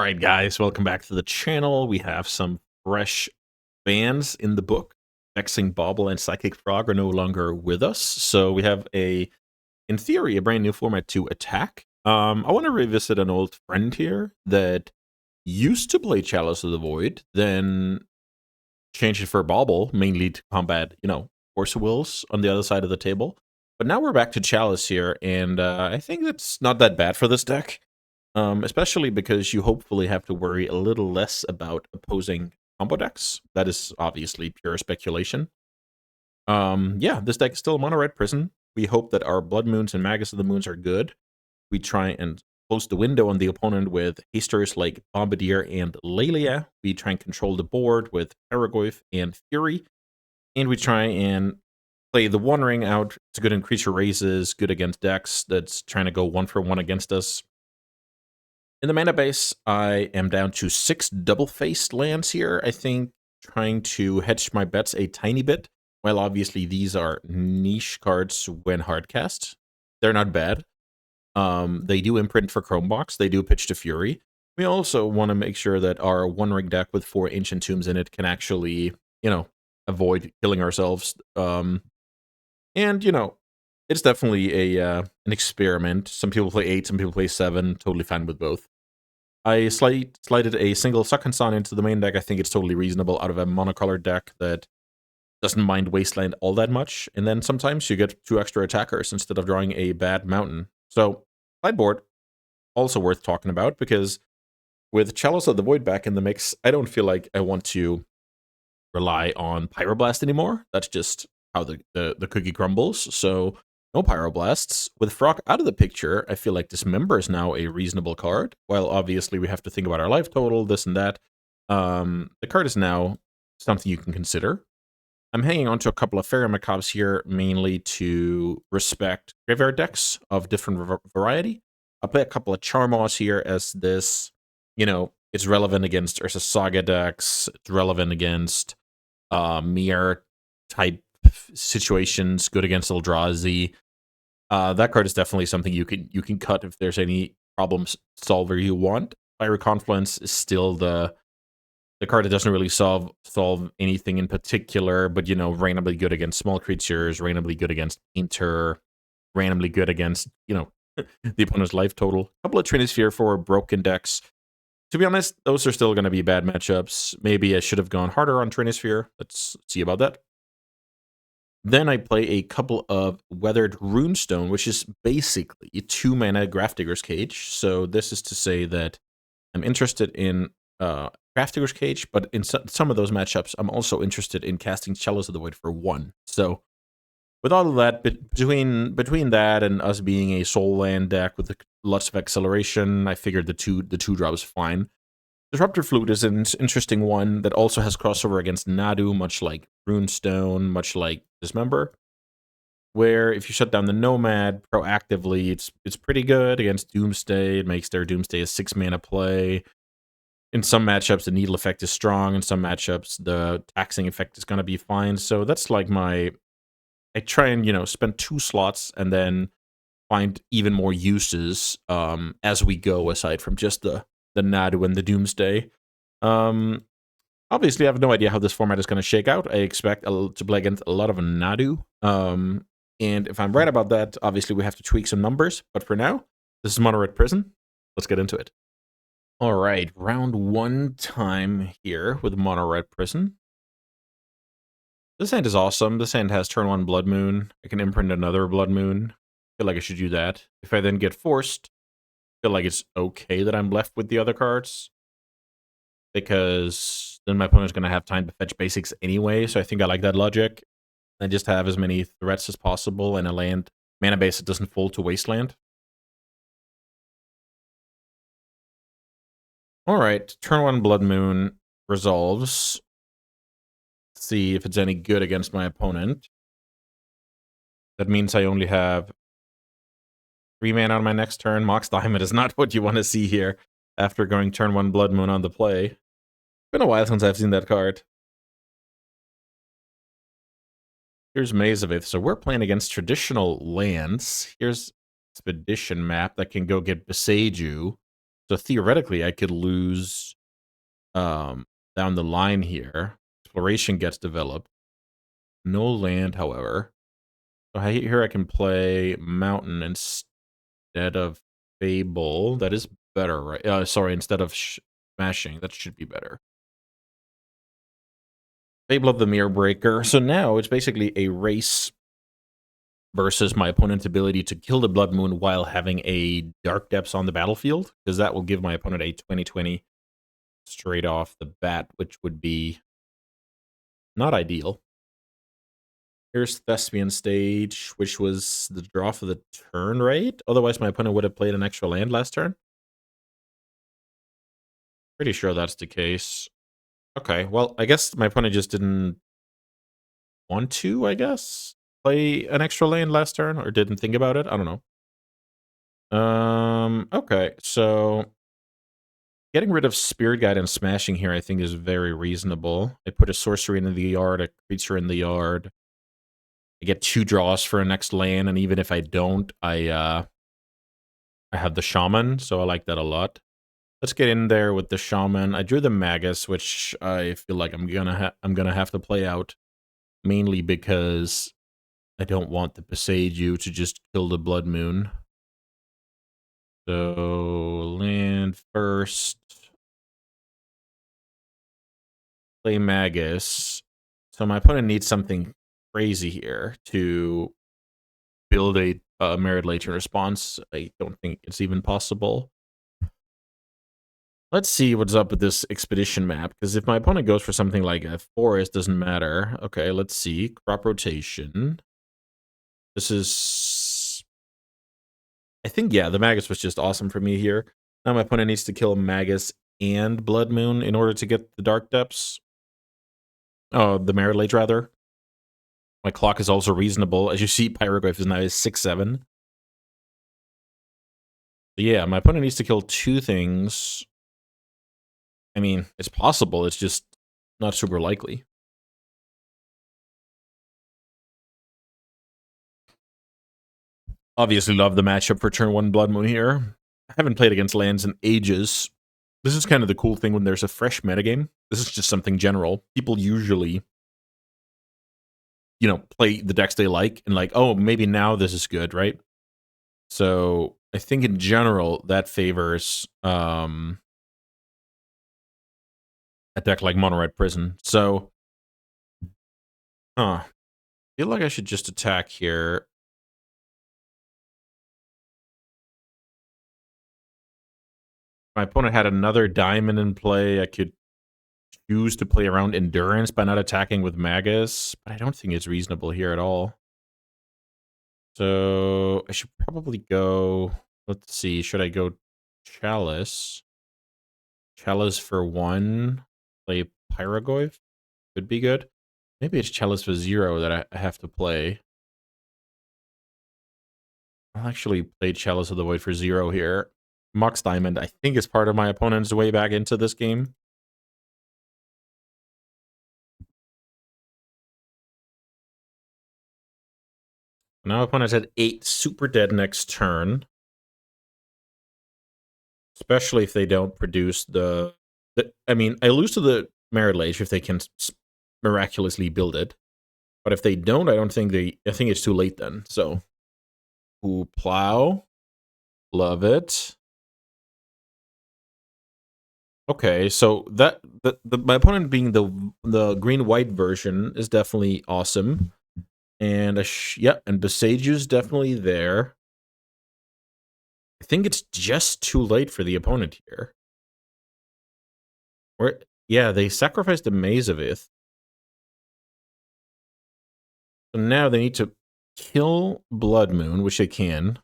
Alright guys, welcome back to the channel. We have some fresh fans in the book. Vexing Bauble and Psychic Frog are no longer with us, so we have in theory, a brand new format to attack. I want to revisit an old friend here that used to play Chalice of the Void, then changed it for Bauble, mainly to combat, Force of Wills on the other side of the table. But now we're back to Chalice here, and I think that's not that bad for this deck. Especially because you hopefully have to worry a little less about opposing combo decks. That is obviously pure speculation. Yeah, this deck is still Mono Red Prison. We hope that our Blood Moons and Magus of the Moons are good. We try and close the window on the opponent with hasters like Bombardier and Lelia. We try and control the board with Paragoyf and Fury. And we try and play the One Ring out. It's good in creature raises, good against decks that's trying to go 1-for-1 against us. In the mana base, I am down to 6 double-faced lands here. I think trying to hedge my bets a tiny bit. While obviously these are niche cards when hardcast. They're not bad. They do imprint for Chromebox. They do pitch to Fury. We also want to make sure that our one-ring deck with 4 Ancient Tombs in it can actually, avoid killing ourselves. It's definitely an experiment. Some people play 8, some people play 7. Totally fine with both. I slided a single Suckensan into the main deck. I think it's totally reasonable out of a monocolored deck that doesn't mind Wasteland all that much. And then sometimes you get 2 extra attackers instead of drawing a bad mountain. So, sideboard, also worth talking about, because with Chalice of the Void back in the mix, I don't feel like I want to rely on Pyroblast anymore. That's just how the cookie crumbles. So, no Pyroblasts. With Frog out of the picture, I feel like Dismember is now a reasonable card. While obviously we have to think about our life total, this and that. The card is now something you can consider. I'm hanging on to a couple of Fairy Macabres here, mainly to respect graveyard decks of different variety. I'll play a couple of Charmaws here as this, it's relevant against Ursa Saga decks. It's relevant against Mir type situations, good against Eldrazi. That card is definitely something you can cut if there's any problem solver you want. Fiery Confluence is still the card that doesn't really solve anything in particular, but randomly good against small creatures, randomly good against Painter, randomly good against the opponent's life total. A couple of Trinisphere for broken decks. To be honest, those are still going to be bad matchups. Maybe I should have gone harder on Trinisphere. Let's see about that. Then I play a couple of Weathered Runestone, which is basically a 2-mana Grafdigger's Cage. So this is to say that I'm interested in Grafdigger's Cage, but in some of those matchups, I'm also interested in casting Chalice of the Void for 1. So with all of that, between that and us being a soul land deck with lots of acceleration, I figured the two drops fine. Disruptor Flute is an interesting one that also has crossover against Nadu, much like Runestone, much like Dismember, where if you shut down the Nomad proactively, it's pretty good against Doomsday. It makes their Doomsday a 6-mana play. In some matchups, the Needle effect is strong. In some matchups, the Taxing effect is going to be fine. So that's like I try and, spend 2 slots and then find even more uses as we go, aside from just the Nadu and the Doomsday. Obviously, I have no idea how this format is going to shake out. I expect to play against a lot of Nadu. And if I'm right about that, obviously we have to tweak some numbers. But for now, this is Mono Red Prison. Let's get into it. All right, round 1 time here with Mono Red Prison. This hand is awesome. This hand has turn 1 Blood Moon. I can imprint another Blood Moon. I feel like I should do that. If I then get forced, feel like it's okay that I'm left with the other cards, because then my opponent's going to have time to fetch basics anyway, so I think I like that logic. I just have as many threats as possible and a mana base that doesn't fall to Wasteland. Alright, turn 1 Blood Moon resolves. Let's see if it's any good against my opponent. That means I only have 3 mana on my next turn. Mox Diamond is not what you want to see here after going turn 1 Blood Moon on the play. It's been a while since I've seen that card. Here's Maze of Ith. So we're playing against traditional lands. Here's Expedition map that can go get Beseiju. So theoretically, I could lose down the line here. Exploration gets developed. No land, however. So here I can play Mountain instead of Fable. That is better, right? Sorry, instead of Smashing. That should be better. Fable of the Mirror Breaker. So now it's basically a race versus my opponent's ability to kill the Blood Moon while having a Dark Depths on the battlefield, because that will give my opponent a 20/20 straight off the bat, which would be not ideal. Here's Thespian Stage, which was the draw for the turn, right? Otherwise, my opponent would have played an extra land last turn. Pretty sure that's the case. Okay, well, I guess my opponent just didn't want to, I guess, play an extra land last turn, or didn't think about it. I don't know. Okay, so getting rid of Spirit Guide and Smashing here, I think, is very reasonable. I put a sorcery in the yard, a creature in the yard. I get 2 draws for a next land, and even if I don't, I have the Shaman, so I like that a lot. Let's get in there with the Shaman. I drew the Magus, which I feel like I'm gonna have to play out, mainly because I don't want the Beseiju to just kill the Blood Moon. So land first. Play Magus. So my opponent needs something crazy here to build a Merit Late response. I don't think it's even possible. Let's see what's up with this expedition map, because if my opponent goes for something like a forest, doesn't matter. Okay, let's see. Crop rotation. This is... I think, yeah, the Magus was just awesome for me here. Now my opponent needs to kill Magus and Blood Moon in order to get the Dark Depths. Oh, the Merit Late, rather. My clock is also reasonable. As you see, Pyroglyph is now 6/7. Yeah, my opponent needs to kill 2 things. I mean, it's possible. It's just not super likely. Obviously love the matchup for turn 1 Blood Moon here. I haven't played against lands in ages. This is kind of the cool thing when there's a fresh metagame. This is just something general. People usually, you know, play the decks they like and like, oh, maybe now this is good, right? So I think in general that favors a deck like Mono Red Prison. So, I feel like I should just attack here. My opponent had another diamond in play. I could choose to play around Endurance by not attacking with Magus, but I don't think it's reasonable here at all. So I should probably go... Let's see, should I go Chalice? Chalice for 1, play Pyrogoyf? Could be good. Maybe it's Chalice for 0 that I have to play. I'll actually play Chalice of the Void for 0 here. Mox Diamond, I think, is part of my opponent's way back into this game. Now opponent's at 8, super dead next turn. Especially if they don't produce the I mean, I lose to the Merit Lage if they can miraculously build it. But if they don't, I think it's too late then. So, ooh, Plow. Love it. Okay, so my opponent being the green-white version is definitely awesome. And and Beseiju's definitely there. I think it's just too late for the opponent here. Or yeah, they sacrificed the Mazavith. So now they need to kill Blood Moon, which they can.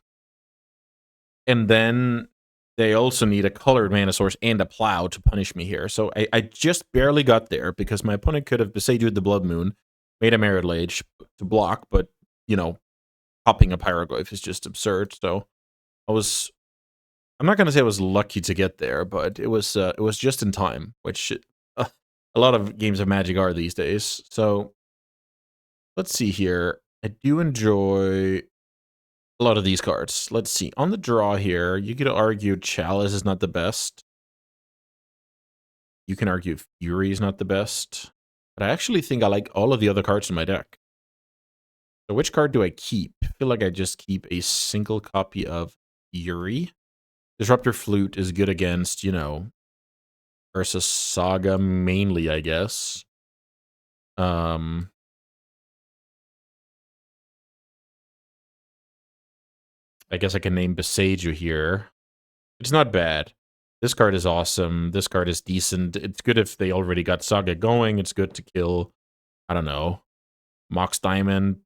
And then they also need a colored mana source and a Plow to punish me here. So I just barely got there because my opponent could have Beseju'd the Blood Moon, made a Merit Lage to block, but, you know, popping a Pyroglyph is just absurd. So I'm not going to say I was lucky to get there, but it was just in time, which a lot of games of Magic are these days. So let's see here. I do enjoy a lot of these cards. Let's see. On the draw here, you could argue Chalice is not the best. You can argue Fury is not the best. But I actually think I like all of the other cards in my deck. So which card do I keep? I feel like I just keep a single copy of Fury. Disruptor Flute is good against, you know, versus Saga mainly, I guess. I guess I can name Beseiju here. It's not bad. This card is awesome. This card is decent. It's good if they already got Saga going. It's good to kill, I don't know, Mox Diamond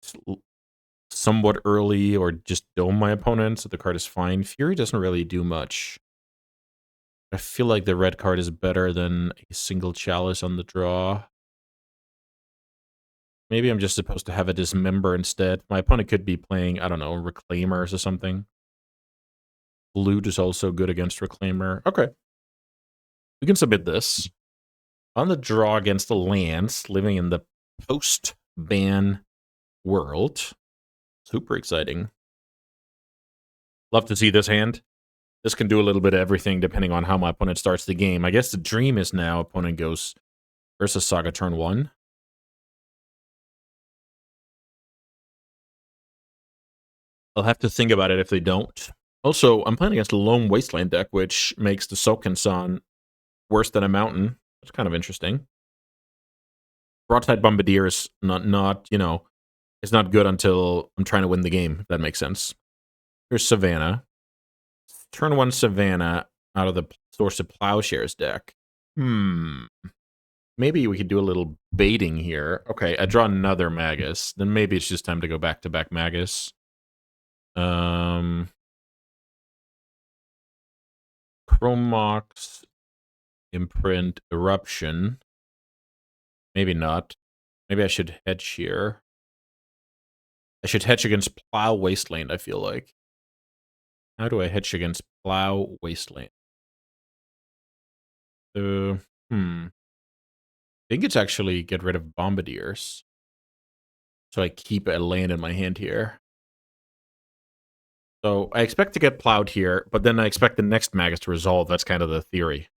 somewhat early or just dome my opponent, so the card is fine. Fury doesn't really do much. I feel like the red card is better than a single Chalice on the draw. Maybe I'm just supposed to have a Dismember instead. My opponent could be playing, I don't know, Reclaimers or something. Flute is also good against Reclaimer. Okay. We can submit this. On the draw against the lands, living in the post-ban world. Super exciting. Love to see this hand. This can do a little bit of everything depending on how my opponent starts the game. I guess the dream is now opponent goes versus Saga turn 1. I'll have to think about it if they don't. Also, I'm playing against a Lone Wasteland deck, which makes the Soken-san worse than a mountain. That's kind of interesting. Broadside Bombardier is not, you know, it's not good until I'm trying to win the game, if that makes sense. Here's Savannah. Turn 1 Savannah out of the Source of Plowshares deck. Maybe we could do a little baiting here. Okay, I draw another Magus. Then maybe it's just time to go back-to-back Magus. Chromox, Imprint, Eruption. Maybe not. Maybe I should hedge here. I should hedge against Plow Wasteland, I feel like. How do I hedge against Plow Wasteland? I think it's actually get rid of Bombardiers. So I keep a land in my hand here. So I expect to get plowed here, but then I expect the next Magus to resolve. That's kind of the theory.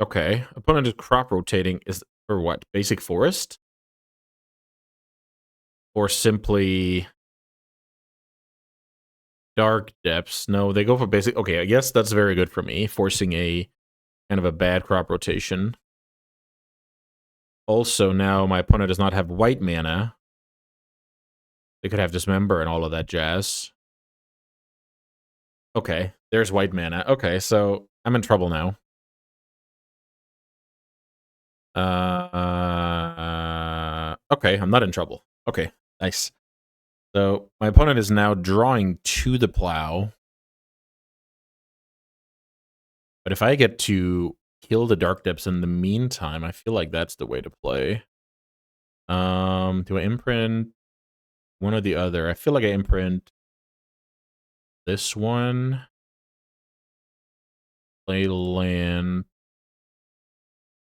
Okay. Opponent is crop rotating is for what? Basic forest? Or simply dark depths? No, they go for basic. Okay, I guess that's very good for me, forcing a kind of a bad crop rotation. Also, now my opponent does not have white mana. They could have Dismember and all of that jazz. Okay, there's white mana. Okay, so I'm in trouble now. Okay, I'm not in trouble. Okay, nice. So my opponent is now drawing to the plow. But if I get to kill the Dark Depths in the meantime, I feel like that's the way to play. Do I imprint one or the other? I feel like I imprint this one. Play land.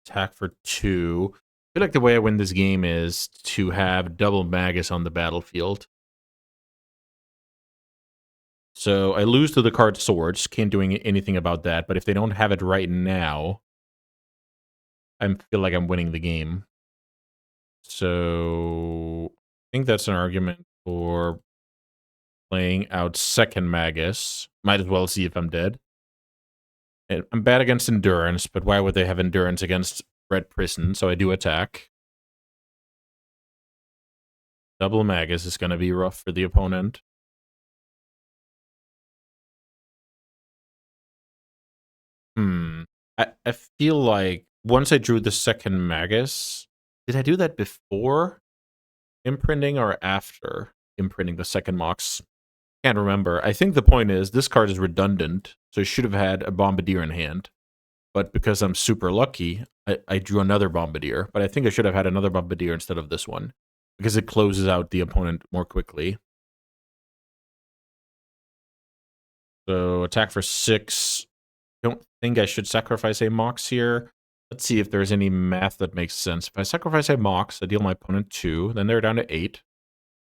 Attack for 2. I feel like the way I win this game is to have double Magus on the battlefield. So I lose to the card Swords. Can't do anything about that. But if they don't have it right now, I feel like I'm winning the game. So I think that's an argument for playing out second Magus. Might as well see if I'm dead. I'm bad against Endurance, but why would they have Endurance against Red Prison? So I do attack. Double Magus is going to be rough for the opponent. I feel like once I drew the second Magus, did I do that before imprinting or after imprinting the second Mox? Can't remember. I think the point is this card is redundant, so I should have had a Bombardier in hand. But because I'm super lucky, I drew another Bombardier. But I think I should have had another Bombardier instead of this one, because it closes out the opponent more quickly. So attack for 6. Don't think I should sacrifice a Mox here. Let's see if there's any math that makes sense. If I sacrifice a Mox, I deal my opponent 2. Then they're down to 8.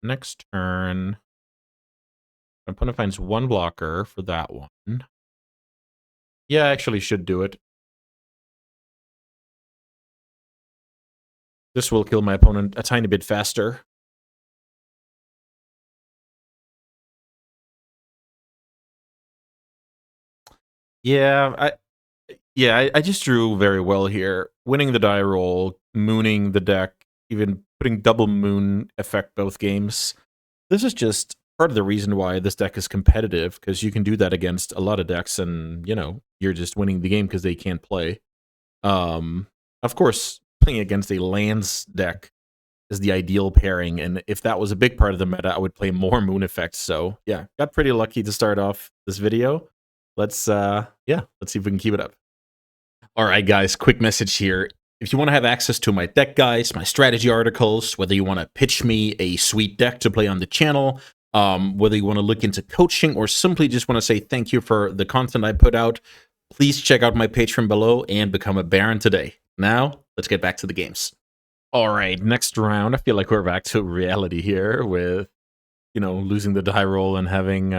Next turn, my opponent finds one blocker for that one. Yeah, I actually should do it. This will kill my opponent a tiny bit faster. Yeah, I just drew very well here. Winning the die roll, mooning the deck, even putting double moon effect both games. This is just part of the reason why this deck is competitive, because you can do that against a lot of decks and, you know, you're just winning the game because they can't play. Of course, playing against a lands deck is the ideal pairing, and if that was a big part of the meta, I would play more moon effects. So yeah, got pretty lucky to start off this video. Let's see if we can keep it up. All right, guys, quick message here. If you want to have access to my deck guides, my strategy articles, whether you want to pitch me a sweet deck to play on the channel, whether you want to look into coaching or simply just want to say thank you for the content I put out, please check out my Patreon below and become a Baron today. Now, let's get back to the games. All right, next round. I feel like we're back to reality here with, you know, losing the die roll and having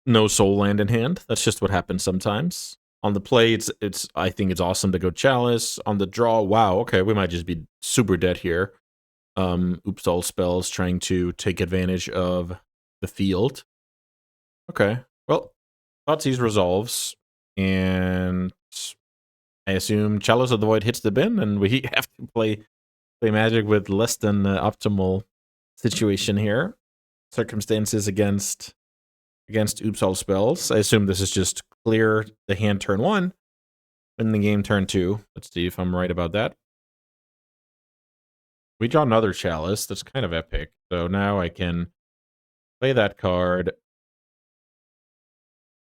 no soul land in hand. That's just what happens sometimes. On the play, it's I think it's awesome to go Chalice. On the draw, wow, okay, we might just be super dead here. Oops, all spells trying to take advantage of the field. Okay, well, Thoughtseize resolves, and I assume Chalice of the Void hits the bin, and we have to play Magic with less than optimal situation here. Circumstances against Oops All Spells. I assume this is just clear the hand turn 1, win the game turn 2. Let's see if I'm right about that. We draw another Chalice. That's kind of epic. So now I can play that card.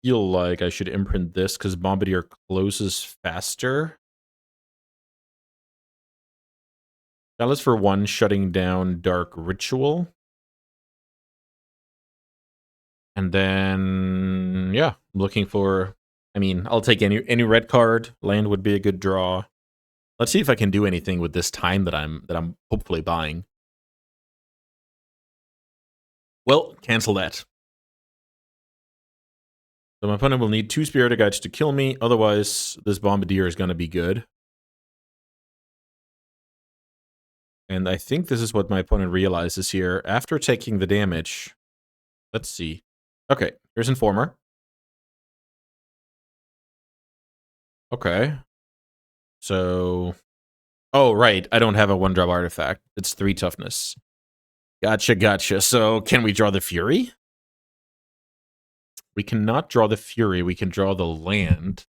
Feel like I should imprint this because Bombardier closes faster. Chalice for 1, shutting down Dark Ritual. And then, yeah, I'm looking for, I mean, I'll take any red card. Land would be a good draw. Let's see if I can do anything with this time that I'm hopefully buying. Well, cancel that. So my opponent will need 2 Spirited Guides to kill me. Otherwise, this Bombardier is going to be good. And I think this is what my opponent realizes here. After taking the damage, let's see. Okay, here's Informer. Okay. So, oh, right. I don't have a 1-drop artifact. It's 3 toughness. Gotcha. So, can we draw the Fury? We cannot draw the Fury. We can draw the land.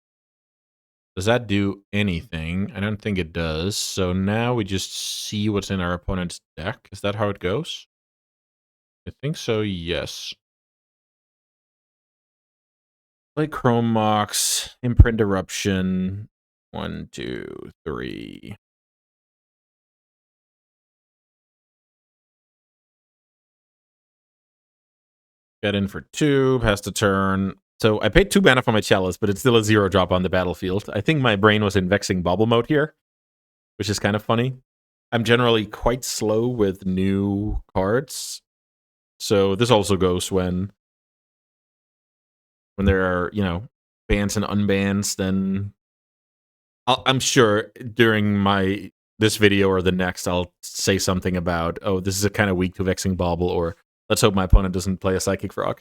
Does that do anything? I don't think it does. So now we just see what's in our opponent's deck. Is that how it goes? I think so, yes. Play Chrome Mox, Imprint Eruption. 1, 2, 3. Get in for 2, pass the turn. So I paid 2 mana for my Chalice, but it's still a 0-drop on the battlefield. I think my brain was in Vexing Bobble mode here, which is kind of funny. I'm generally quite slow with new cards. So this also goes when there are, you know, bans and unbans, then I'm sure during this video or the next, I'll say something about, oh, this is a kind of weak to Vexing Bobble, or let's hope my opponent doesn't play a Psychic Frog.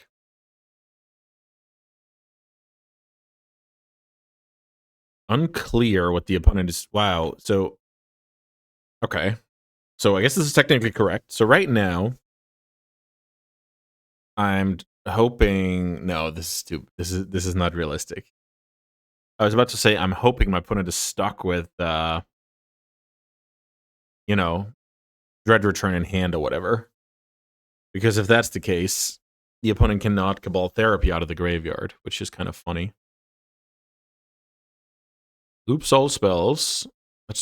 Unclear what the opponent is. Wow. So, okay. So I guess this is technically correct. So right now, I'm hoping. No, this is not realistic. I was about to say I'm hoping my opponent is stuck with, you know, Dread Return in hand or whatever. Because if that's the case, the opponent cannot Cabal Therapy out of the graveyard, which is kind of funny. Oops, all spells. I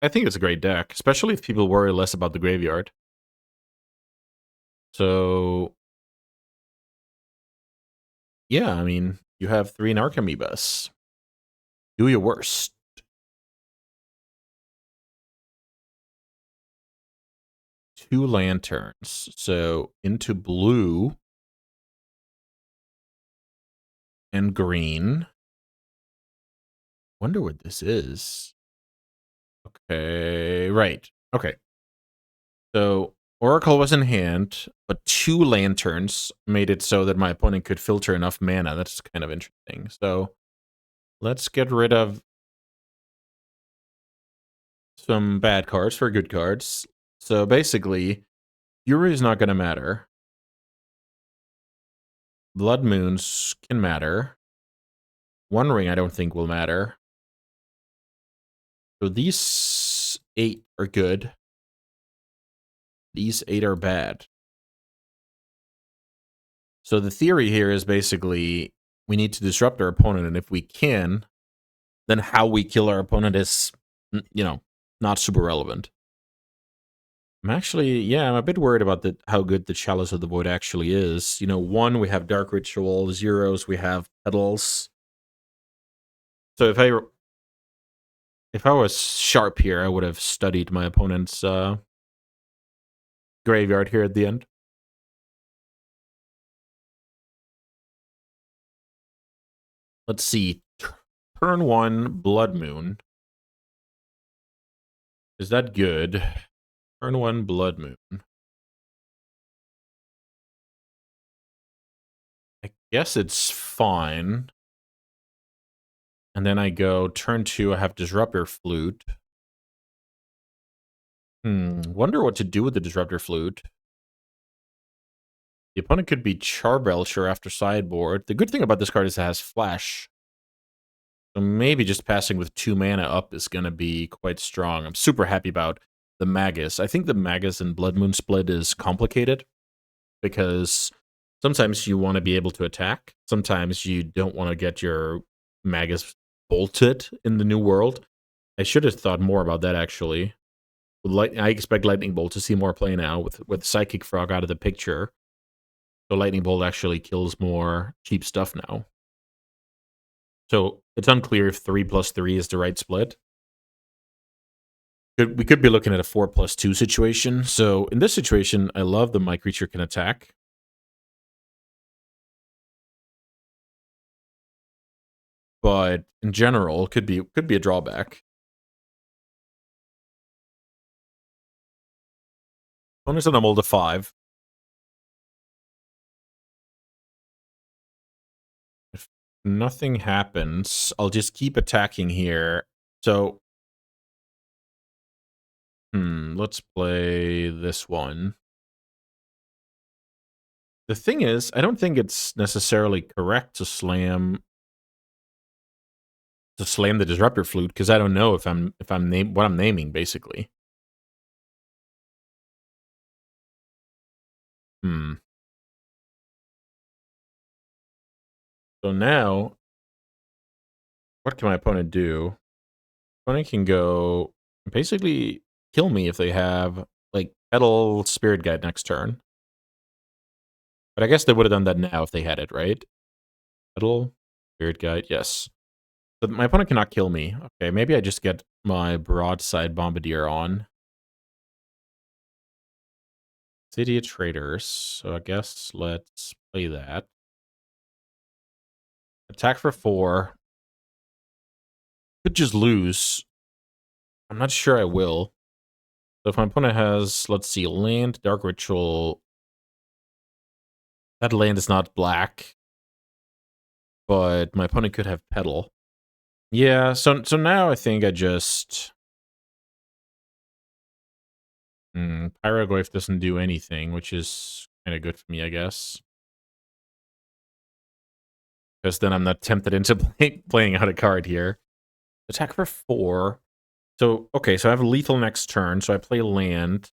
think it's a great deck, especially if people worry less about the graveyard. So, yeah, I mean, you have 3 Narcomoebas. Do your worst. 2 lanterns. So into blue and green. Wonder what this is. Okay, right. Okay. So Oracle was in hand, but 2 lanterns made it so that my opponent could filter enough mana. That's kind of interesting. So let's get rid of some bad cards for good cards. So basically, Fury is not going to matter. Blood Moons can matter. One Ring I don't think will matter. So these 8 are good. These 8 are bad. So the theory here is basically we need to disrupt our opponent, and if we can, then how we kill our opponent is, you know, not super relevant. I'm a bit worried about how good the Chalice of the Void actually is. 1, we have Dark Ritual, 0s, we have Petals. So if I was sharp here, I would have studied my opponent's graveyard here at the end. Let's see. Turn 1, Blood Moon. Is that good? Turn 1, Blood Moon. I guess it's fine. And then I go turn 2, I have Disruptor Flute. Wonder what to do with the Disruptor Flute. The opponent could be Charbelcher after sideboard. The good thing about this card is it has Flash. So maybe just passing with 2 mana up is going to be quite strong. I'm super happy about the Magus. I think the Magus and Blood Moon split is complicated because sometimes you want to be able to attack. Sometimes you don't want to get your Magus bolted in the new world. I should have thought more about that, actually. I expect Lightning Bolt to see more play now with Psychic Frog out of the picture. So Lightning Bolt actually kills more cheap stuff now. So it's unclear if 3+3 is the right split. We could be looking at a 4+2 situation. So in this situation, I love that my creature can attack. But in general, could be a drawback. Bonus on a mold of 5. If nothing happens, I'll just keep attacking here. So, let's play this one. The thing is, I don't think it's necessarily correct to slam the Disruptor Flute because I don't know if I'm what I'm naming, basically. So now, what can my opponent do? Opponent can go basically kill me if they have like Petal Spirit Guide next turn. But I guess they would have done that now if they had it, right? Petal Spirit Guide, yes. But my opponent cannot kill me. Okay, maybe I just get my Broadside Bombardier on. City of Traders. So I guess let's play that. Attack for 4. Could just lose. I'm not sure I will. So if my opponent has, let's see, land, Dark Ritual. That land is not black. But my opponent could have Petal. Yeah, so now I think I just... Pyroglyph doesn't do anything, which is kind of good for me, I guess. Because then I'm not tempted into playing out a card here. Attack for 4. So, okay, so I have a lethal next turn, so I play land.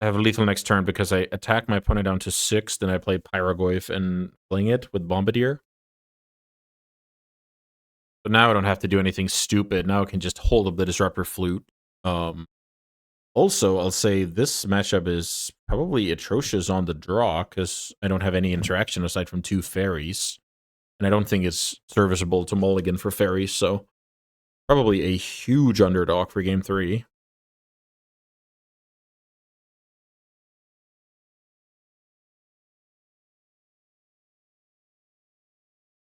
I have a lethal next turn because I attack my opponent down to 6, then I play Pyroglyph and fling it with Bombardier. But now I don't have to do anything stupid. Now I can just hold up the Disruptor Flute. Also, I'll say this matchup is probably atrocious on the draw because I don't have any interaction aside from 2 fairies. And I don't think it's serviceable to mulligan for fairies, so probably a huge underdog for game 3.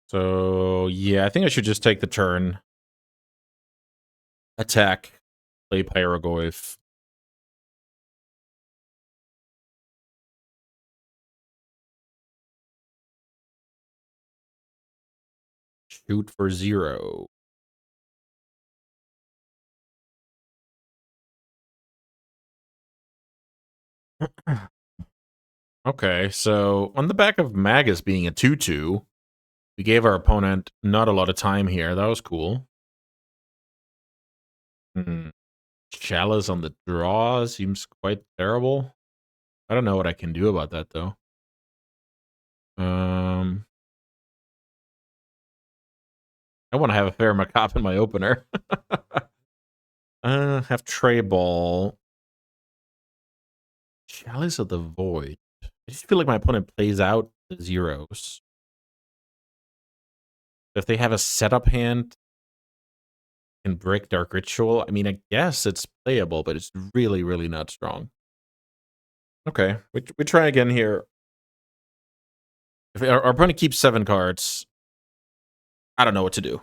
So, yeah, I think I should just take the turn. Attack. Play Pyrogoyf. Shoot for 0. Okay, so on the back of Magus being a 2/2, we gave our opponent not a lot of time here. That was cool. Chalice on the draw seems quite terrible. I don't know what I can do about that, though. I want to have a fair Macop in my opener. Have Tray Ball. Chalice of the Void. I just feel like my opponent plays out the zeros. If they have a setup hand and break Dark Ritual, I mean, I guess it's playable, but it's really, really not strong. Okay, we try again here. If our opponent keeps 7 cards, I don't know what to do.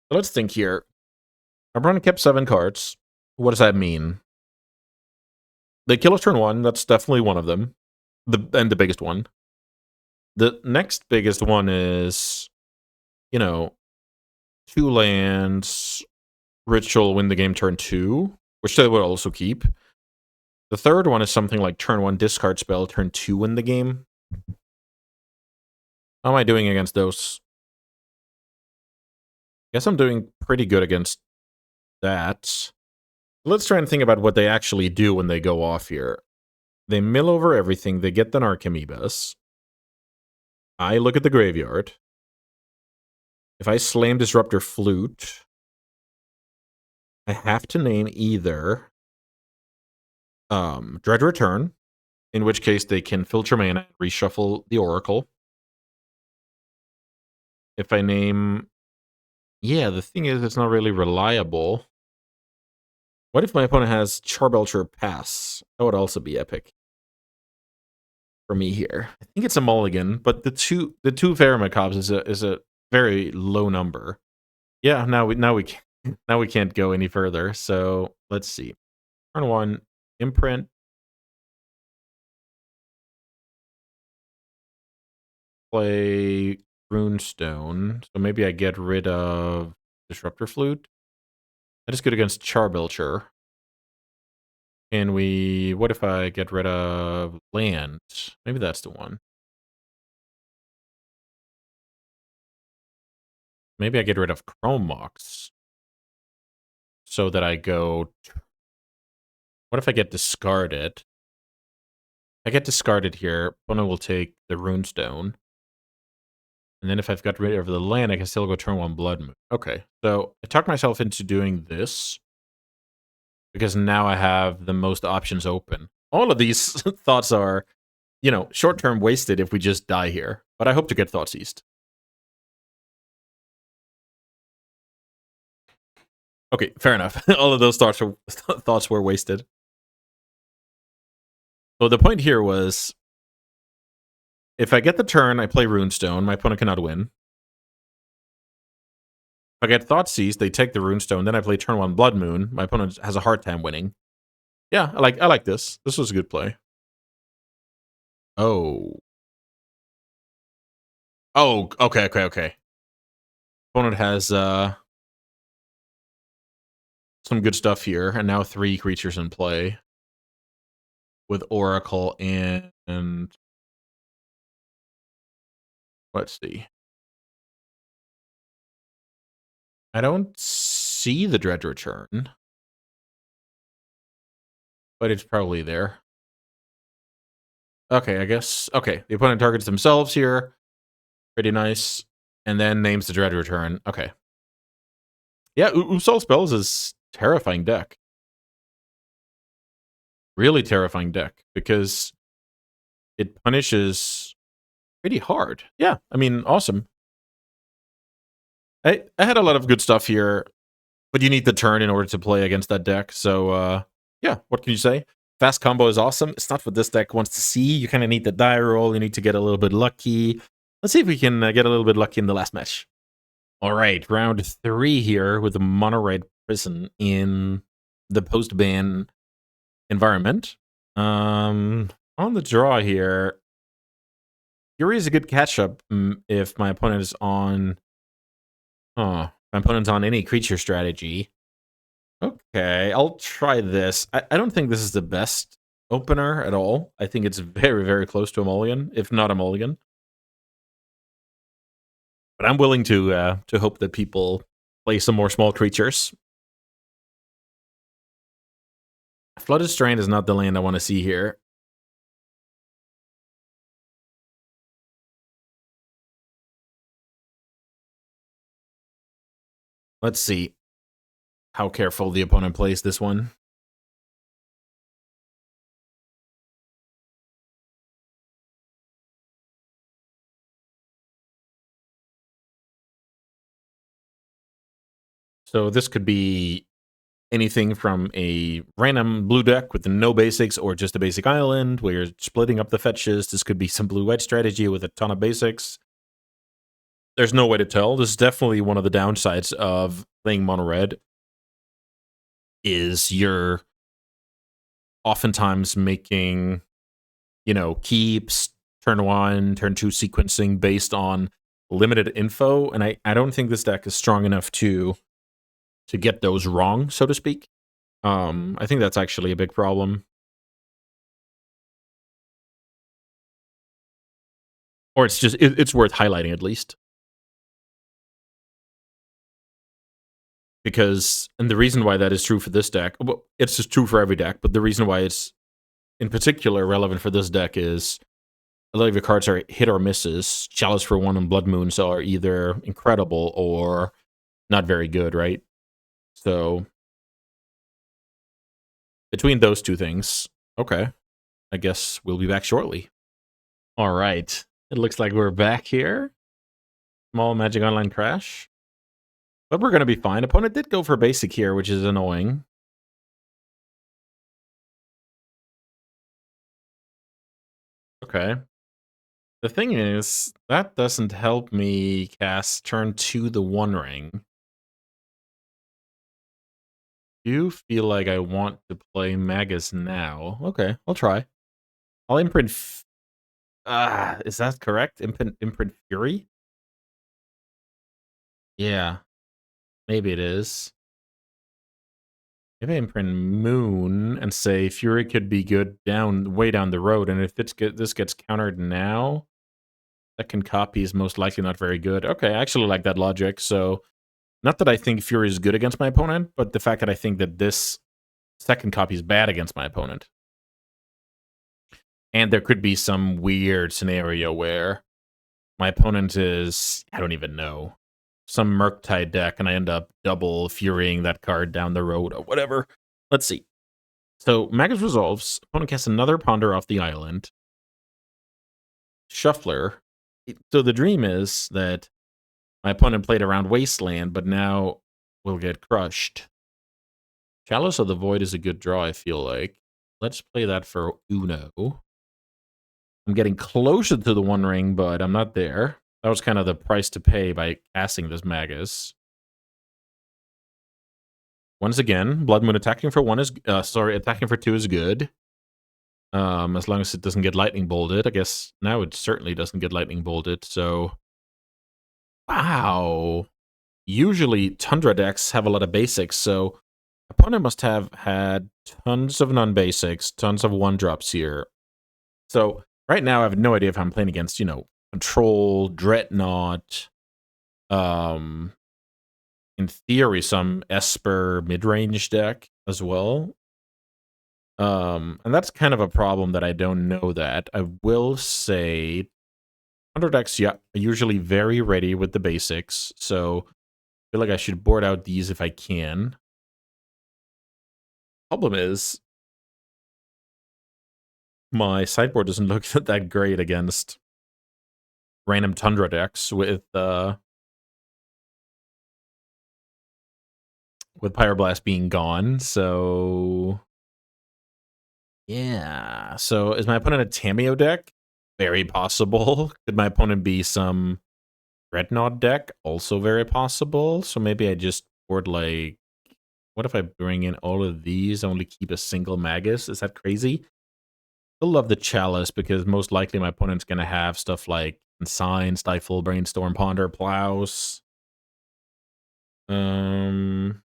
Let's think here. Our opponent kept 7 cards. What does that mean? They kill us turn 1. That's definitely one of them. And the biggest one. The next biggest one is, 2 lands, Ritual, win the game turn 2, which they would also keep. The third one is something like turn 1, discard spell, turn 2, win the game. How am I doing against those? Guess I'm doing pretty good against that. Let's try and think about what they actually do when they go off here. They mill over everything. They get the Narcomoebas. I look at the graveyard. If I slam Disruptor Flute, I have to name either Dread Return, in which case they can filter mana and reshuffle the Oracle. If I name... Yeah, the thing is, it's not really reliable. What if my opponent has Charbelcher Pass? That would also be epic for me here. I think it's a mulligan, but the two Faramacobs is a very low number. Yeah, now we can't go any further. So let's see. Turn 1, imprint. Play Runestone. So maybe I get rid of Disruptor Flute. That is good against Charbelcher. And what if I get rid of land? Maybe that's the one. Maybe I get rid of Chrome Mox. So that I go... What if I get discarded? I get discarded here. Opponent will take the Runestone. And then if I've got rid of the land, I can still go turn 1 Blood Moon. Okay, so I talked myself into doing this. Because now I have the most options open. All of these thoughts are, short-term wasted if we just die here. But I hope to get thought seized. Okay, fair enough. All of those thoughts were wasted. So the point here was, if I get the turn, I play Runestone. My opponent cannot win. If I get thought seized, they take the Runestone. Then I play turn 1 Blood Moon. My opponent has a hard time winning. Yeah, I like this. This was a good play. Oh. Oh, okay. Opponent has some good stuff here, and now 3 creatures in play with Oracle and let's see. I don't see the Dread Return, but it's probably there. Okay, I guess. Okay, the opponent targets themselves here. Pretty nice. And then names the Dread Return. Okay. Yeah, Usol Spells is terrifying deck. Really terrifying deck, because it punishes pretty hard. Yeah, I mean, awesome. I had a lot of good stuff here, but you need the turn in order to play against that deck. So yeah, what can you say? Fast combo is awesome. It's not what this deck wants to see. You kind of need the die roll. You need to get a little bit lucky. Let's see if we can get a little bit lucky in the last match. All right, round 3 here with the mono red prison in the post-ban environment. On the draw here, Fury is a good catch-up if my opponent is on... Oh, my opponent's on any creature strategy. Okay, I'll try this. I don't think this is the best opener at all. I think it's very, very close to a mulligan, if not a mulligan. But I'm willing to hope that people play some more small creatures. Flooded Strand is not the land I want to see here. Let's see how careful the opponent plays this one. So this could be anything from a random blue deck with no basics or just a basic island where you're splitting up the fetches. This could be some blue-white strategy with a ton of basics. There's no way to tell. This is definitely one of the downsides of playing mono-red is you're oftentimes making, keeps, turn 1, turn 2 sequencing based on limited info, and I don't think this deck is strong enough to get those wrong, so to speak. I think that's actually a big problem. Or it's just, it's worth highlighting at least. Because, and the reason why that is true for this deck, well, it's just true for every deck, but the reason why it's in particular relevant for this deck is a lot of your cards are hit or misses. Chalice for 1 and Blood Moons are either incredible or not very good, right? So, between those two things, okay, I guess we'll be back shortly. All right, it looks like we're back here. Small Magic Online crash. But we're going to be fine. Opponent did go for basic here, which is annoying. Okay. The thing is, that doesn't help me cast turn 2 the One Ring. Do feel like I want to play Magus now. Okay, I'll try. I'll imprint... is that correct? Imprint Fury? Yeah. Maybe it is. Maybe I imprint Moon and say Fury could be good way down the road, and if this gets countered now, second copy is most likely not very good. Okay, I actually like that logic. So, not that I think Fury is good against my opponent, but the fact that I think that this second copy is bad against my opponent. And there could be some weird scenario where my opponent is, I don't even know, some Murktide deck, and I end up double Furying that card down the road or whatever. Let's see. So, Magus resolves. Opponent casts another Ponder off the island. Shuffler. So the dream is that my opponent played around Wasteland, but now will get crushed. Chalice of the Void is a good draw, I feel like. Let's play that for Uno. I'm getting closer to the One Ring, but I'm not there. That was kind of the price to pay by casting this Magus. Once again, Blood Moon attacking for 1 is... attacking for 2 is good. As long as it doesn't get lightning bolted. I guess now it certainly doesn't get lightning bolted, so... Wow. Usually Tundra decks have a lot of basics, so opponent must have had tons of non-basics, tons of 1-drops here. So right now I have no idea if I'm playing against, Control, Dreadnought, in theory, some Esper mid-range deck as well. And that's kind of a problem that I don't know that. I will say Tundra decks are usually very ready with the basics, so I feel like I should board out these if I can. Problem is, my sideboard doesn't look that great against random Tundra decks with with Pyroblast being gone. So yeah. So is my opponent a Tameo deck? Very possible. Could my opponent be some Dreadnought deck? Also very possible. So maybe I just board like, what if I bring in all of these, only keep a single Magus? Is that crazy? Still love the Chalice because most likely my opponent's going to have stuff like Consign, Stifle, Brainstorm, Ponder, Plows. Being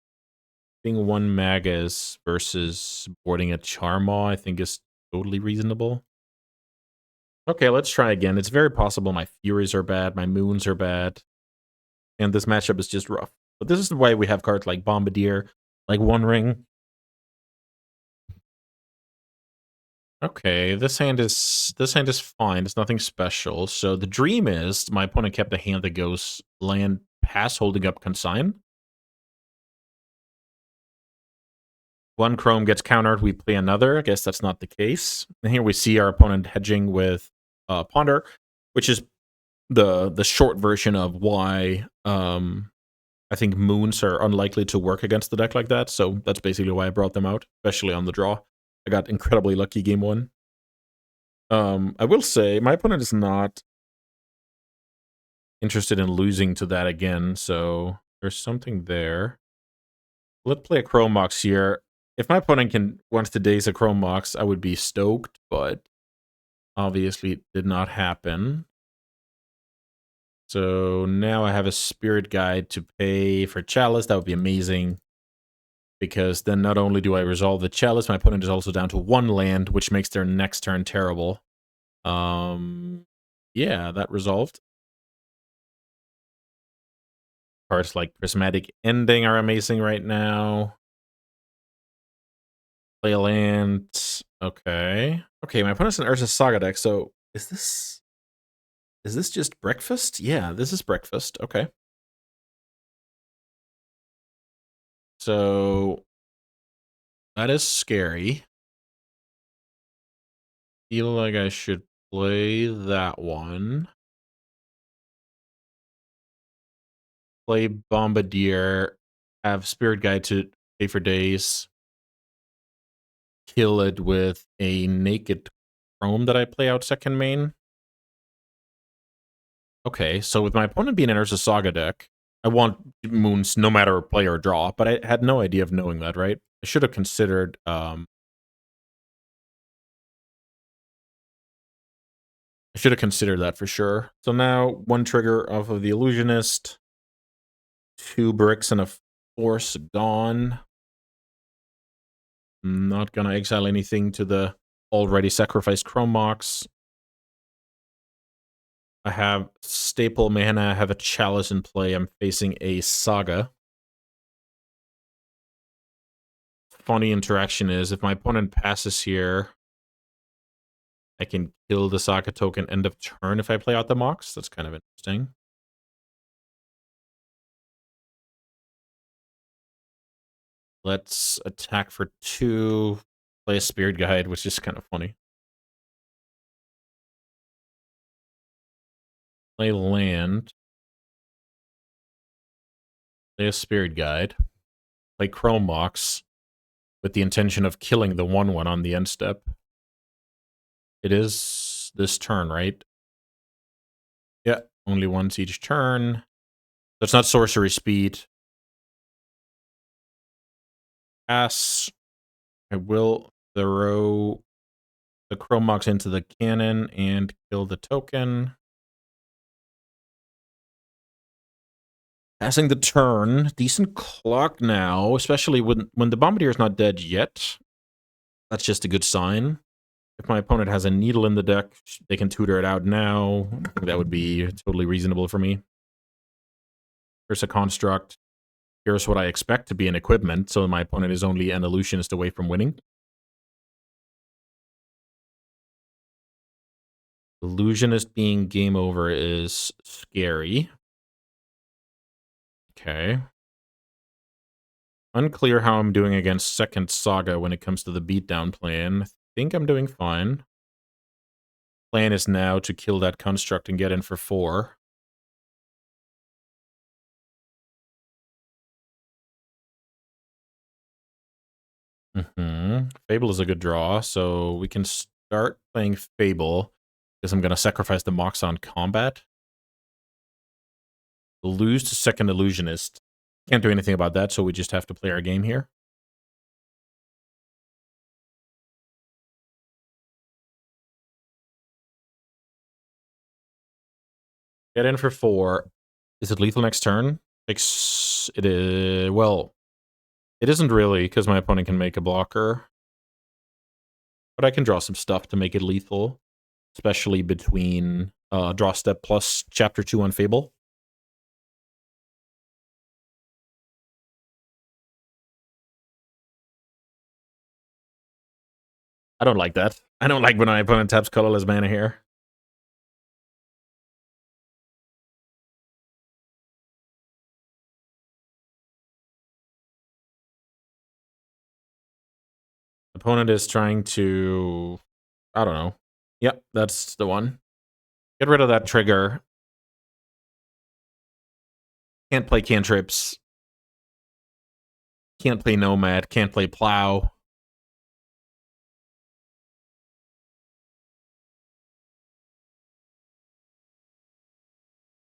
one Magus versus boarding a Charmaw, I think is totally reasonable. Okay, let's try again. It's very possible my Furies are bad, my Moons are bad, and this matchup is just rough. But this is the way we have cards like Bombardier, like One Ring. Okay, this hand is fine. It's nothing special. So the dream is my opponent kept a hand that goes land pass holding up Consign. One Chrome gets countered, we play another. I guess that's not the case. And here we see our opponent hedging with Ponder, which is the short version of why I think Moons are unlikely to work against the deck like that. So that's basically why I brought them out, especially on the draw. I got incredibly lucky game one. I will say my opponent is not interested in losing to that again, so there's something there. Let's play a Chrome Mox here. If my opponent wants to daze a Chrome Mox, I would be stoked, but obviously it did not happen. So now I have a Spirit Guide to pay for Chalice. That would be amazing, because then not only do I resolve the Chalice, my opponent is also down to one land, which makes their next turn terrible. Yeah, that resolved. Cards like Prismatic Ending are amazing right now. Play a land. Okay. Okay, my opponent's an Urza Saga deck, so is this just breakfast? Yeah, this is breakfast. Okay. So that is scary. Feel like I should play that one. Play Bombardier. Have Spirit Guide to pay for days. Kill it with a Naked Chrome that I play out second main. Okay, so with my opponent being an Urza Saga deck, I want Moons no matter play or draw, but I had no idea of knowing that, right? I should have considered that for sure. So now one trigger off of the Illusionist, 2 bricks and a Force Dawn. I'm not gonna exile anything to the already sacrificed Chrome Mox. I have staple mana, I have a Chalice in play, I'm facing a Saga. Funny interaction is, if my opponent passes here, I can kill the Saga token end of turn if I play out the Mox. That's kind of interesting. Let's attack for 2, play a Spirit Guide, which is kind of funny. Play land. Play a Spirit Guide. Play Chrome Mox with the intention of killing the 1/1 on the end step. It is this turn, right? Yeah, only once each turn. So it's not sorcery speed. Pass. I will throw the Chrome Mox into the cannon and kill the token. Passing the turn. Decent clock now, especially when the Bombardier is not dead yet. That's just a good sign. If my opponent has a Needle in the deck, they can tutor it out now. That would be totally reasonable for me. Here's a Construct. Here's what I expect to be an equipment, so my opponent is only an Illusionist away from winning. Illusionist being game over is scary. Okay. Unclear how I'm doing against second Saga when it comes to the beatdown plan. I think I'm doing fine. Plan is now to kill that Construct and get in for 4. Fable is a good draw, so we can start playing Fable, because I'm going to sacrifice the Mox on combat. Lose to Second Illusionist. Can't do anything about that, so we just have to play our game here. Get in for 4. Is it lethal next turn? It is. Well, it isn't really, because my opponent can make a blocker. But I can draw some stuff to make it lethal, especially between draw step plus chapter 2 on Fable. I don't like that. I don't like when my opponent taps colorless mana here. Opponent is trying to, I don't know. Yep, that's the one. Get rid of that trigger. Can't play cantrips. Can't play Nomad. Can't play Plow.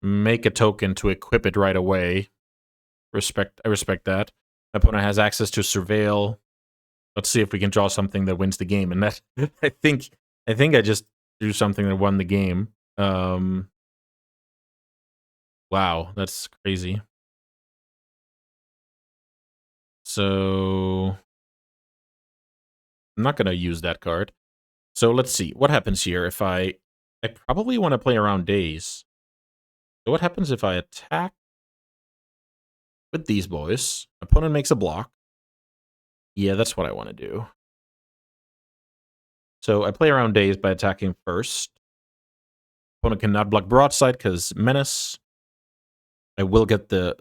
Make a token to equip it right away. I respect that. My opponent has access to Surveil. Let's see if we can draw something that wins the game. And that I think I just drew something that won the game. Wow, that's crazy. So I'm not gonna use that card. So let's see what happens here if I probably want to play around days. So what happens if I attack with these boys? Opponent makes a block. Yeah, that's what I want to do. So I play around days by attacking first. Opponent cannot block broadside because menace. I will get the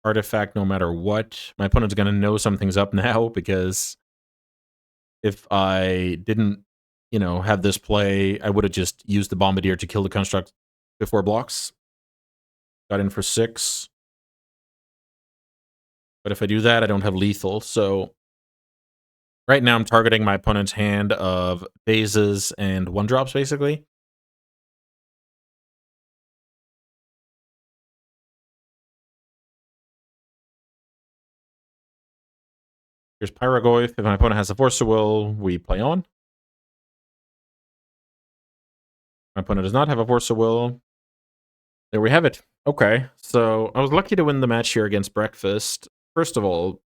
artifact no matter what. My opponent's going to know something's up now, because if I didn't, have this play, I would have just used the Bombardier to kill the construct before blocks. Got in for 6. But if I do that, I don't have lethal. So right now I'm targeting my opponent's hand of dazes and 1-drops, basically. Here's Pyrogoyf. If my opponent has a Force of Will, we play on. My opponent does not have a Force of Will. There we have it. Okay, so I was lucky to win the match here against Breakfast. First of all,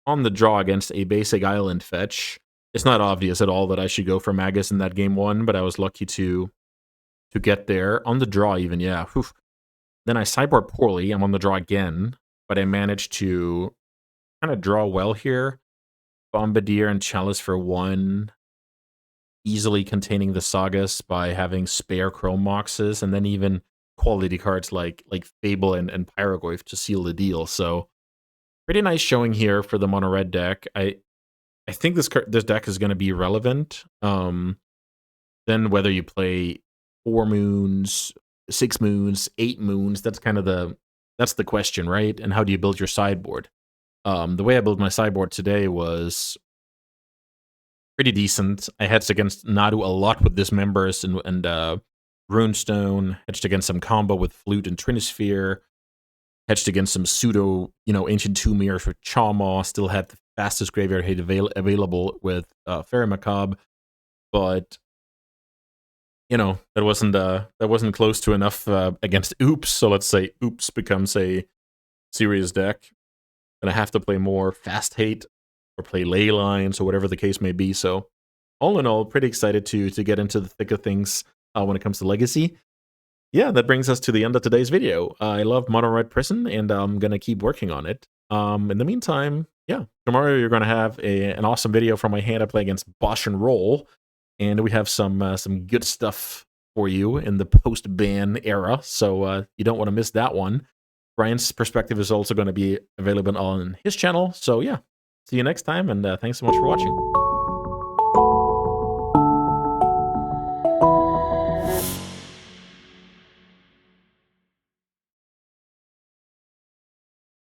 on the draw against a basic island fetch, it's not obvious at all that I should go for Magus in that game 1, but I was lucky to get there. On the draw even, yeah. Whew. Then I sideboard poorly. I'm on the draw again, but I managed to kind of draw well here. Bombardier and Chalice for 1. Easily containing the Sagas by having spare Chrome Moxes, and then even quality cards like Fable and Pyrogoyf to seal the deal. So pretty nice showing here for the mono red deck. I think this deck is going to be relevant. Then whether you play 4 moons, 6 moons, 8 moons, that's kind of the question, right? And how do you build your sideboard? The way I built my sideboard today was pretty decent. I hedged against Nadu a lot with Dismembers and Runestone, hedged against some combo with Flute and Trinisphere, hedged against some pseudo, Ancient Tomb Mirrors with Chama, still had the fastest graveyard hit available with Fairy Macabre, but that wasn't close to enough against Oops, so let's say Oops becomes a serious deck. And I have to play more Fast Hate or play Ley Lines or whatever the case may be. So all in all, pretty excited to get into the thick of things when it comes to Legacy. Yeah, that brings us to the end of today's video. I love Mono Red Prison, and I'm going to keep working on it. In the meantime, yeah, tomorrow you're going to have an awesome video from my hand I play against Bosch and Roll, and we have some good stuff for you in the post-ban era, so you don't want to miss that one. Brian's perspective is also going to be available on his channel, so yeah, see you next time, and thanks so much for watching.